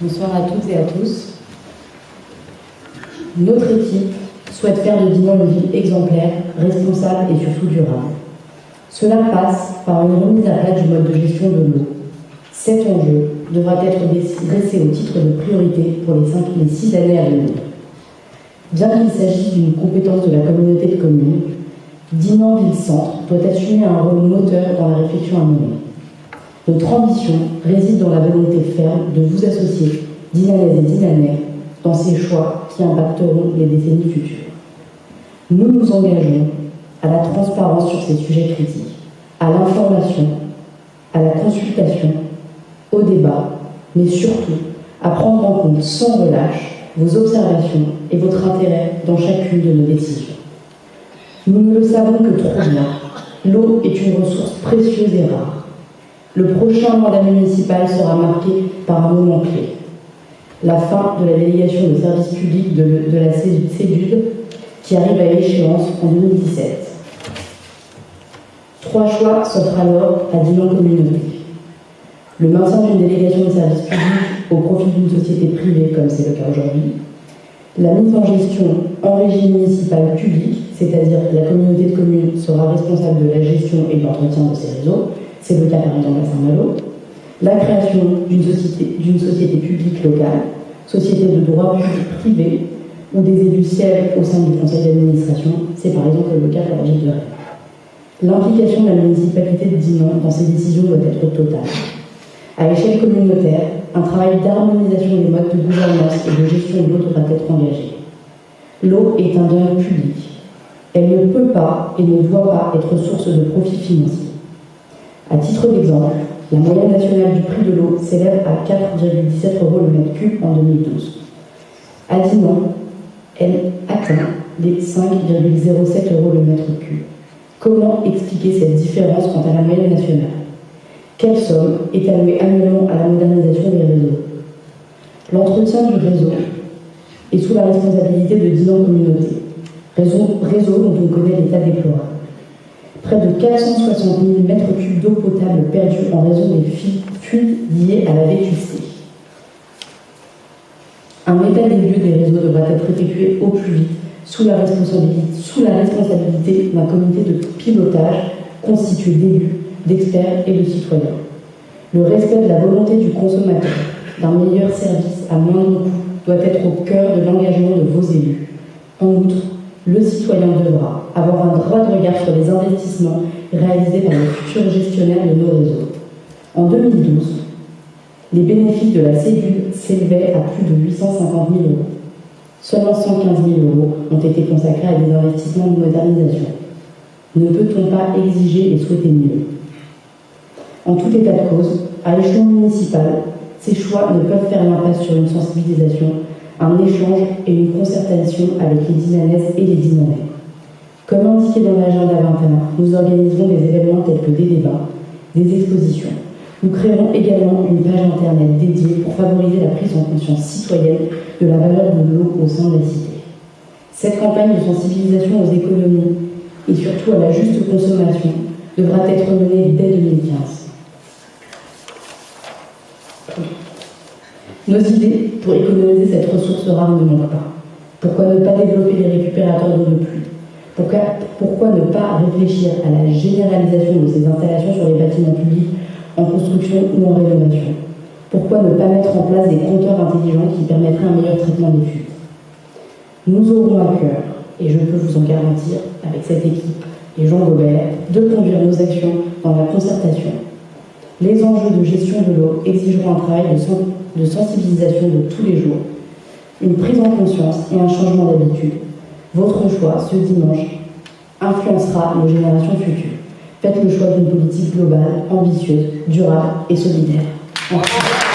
Bonsoir à toutes et à tous. Notre équipe souhaite faire de Dinan une ville exemplaire, responsable et surtout durable. Cela passe par une remise à plat du mode de gestion de l'eau. Cet enjeu devra être dressé au titre de priorité pour les 6 années à venir. Bien qu'il s'agisse d'une compétence de la communauté de communes, Dinan Ville-Centre doit assumer un rôle moteur dans la réflexion à mener. Notre ambition réside dans la volonté ferme de vous associer, Dinanaises et Dinanais, dans ces choix qui impacteront les décennies futures. Nous nous engageons à la transparence sur ces sujets critiques, à l'information, à la consultation, au débat, mais surtout à prendre en compte sans relâche vos observations et votre intérêt dans chacune de nos décisions. Nous ne le savons que trop bien, l'eau est une ressource précieuse et rare. Le prochain mandat municipal sera marqué par un moment clé. La fin de la délégation de service public de la CEDUD qui arrive à échéance en 2017. 3 choix s'offrent alors à Dinan Communauté. Le maintien d'une délégation de service public au profit d'une société privée, comme c'est le cas aujourd'hui. La mise en gestion en régie municipale publique, c'est-à-dire la communauté de communes sera responsable de la gestion et de l'entretien de ces réseaux. C'est le cas par exemple à Saint-Malo. La création d'une société publique locale, société de droit public privé, où des élus siègent au sein du conseil d'administration, c'est par exemple le cas pour la ville de Rennes. L'implication de la municipalité de Dinan dans ces décisions doit être totale. À échelle communautaire, un travail d'harmonisation des modes de gouvernance et de gestion de l'eau devra être engagé. L'eau est un bien public. Elle ne peut pas et ne doit pas être source de profit financier. À titre d'exemple, la moyenne nationale du prix de l'eau s'élève à 4,17 € le mètre cube en 2012. À Dinan, elle atteint les 5,07 € le mètre cube. Comment expliquer cette différence quant à la moyenne nationale? Quelle somme est allouée annuellement à la modernisation des réseaux? L'entretien du réseau est sous la responsabilité de Dinan Communauté, réseau dont on connaît l'état déplorable. Près de 460 000 mètres cubes d'eau potable perdus en raison des fuites liées à la vétusté. Un état des lieux des réseaux devra être effectué au plus vite, sous la responsabilité d'un comité de pilotage constitué d'élus, d'experts et de citoyens. Le respect de la volonté du consommateur, d'un meilleur service à moindre coût, doit être au cœur de l'engagement de vos élus. En outre, le citoyen devra avoir un droit de regard sur les investissements réalisés par les futurs gestionnaires de nos réseaux. En 2012, les bénéfices de la CEDUD s'élevaient à plus de 850 000 €. Seulement 115 000 € ont été consacrés à des investissements de modernisation. Ne peut-on pas exiger et souhaiter mieux? En tout état de cause, à l'échelon municipal, ces choix ne peuvent faire l'impasse sur une sensibilisation, un échange et une concertation avec les Dinanaises et les Dinanais. Comme indiqué dans l'agenda 21, nous organiserons des événements tels que des débats, des expositions. Nous créerons également une page internet dédiée pour favoriser la prise en conscience citoyenne de la valeur de l'eau au sein de la cité. Cette campagne de sensibilisation aux économies et surtout à la juste consommation devra être menée dès 2015. Nos idées pour économiser cette ressource rare ne manquent pas. Pourquoi ne pas développer les récupérateurs d'eau de pluie? Pourquoi ne pas réfléchir à la généralisation de ces installations sur les bâtiments publics en construction ou en rénovation? Pourquoi ne pas mettre en place des compteurs intelligents qui permettraient un meilleur traitement des fuites? Nous aurons à cœur, et je peux vous en garantir, avec cette équipe et Jean Gobert, de conduire nos actions dans la concertation. Les enjeux de gestion de l'eau exigeront un travail de sensibilisation de tous les jours, une prise en conscience et un changement d'habitude. Votre choix, ce dimanche, influencera nos générations futures. Faites le choix d'une politique globale, ambitieuse, durable et solidaire. Merci.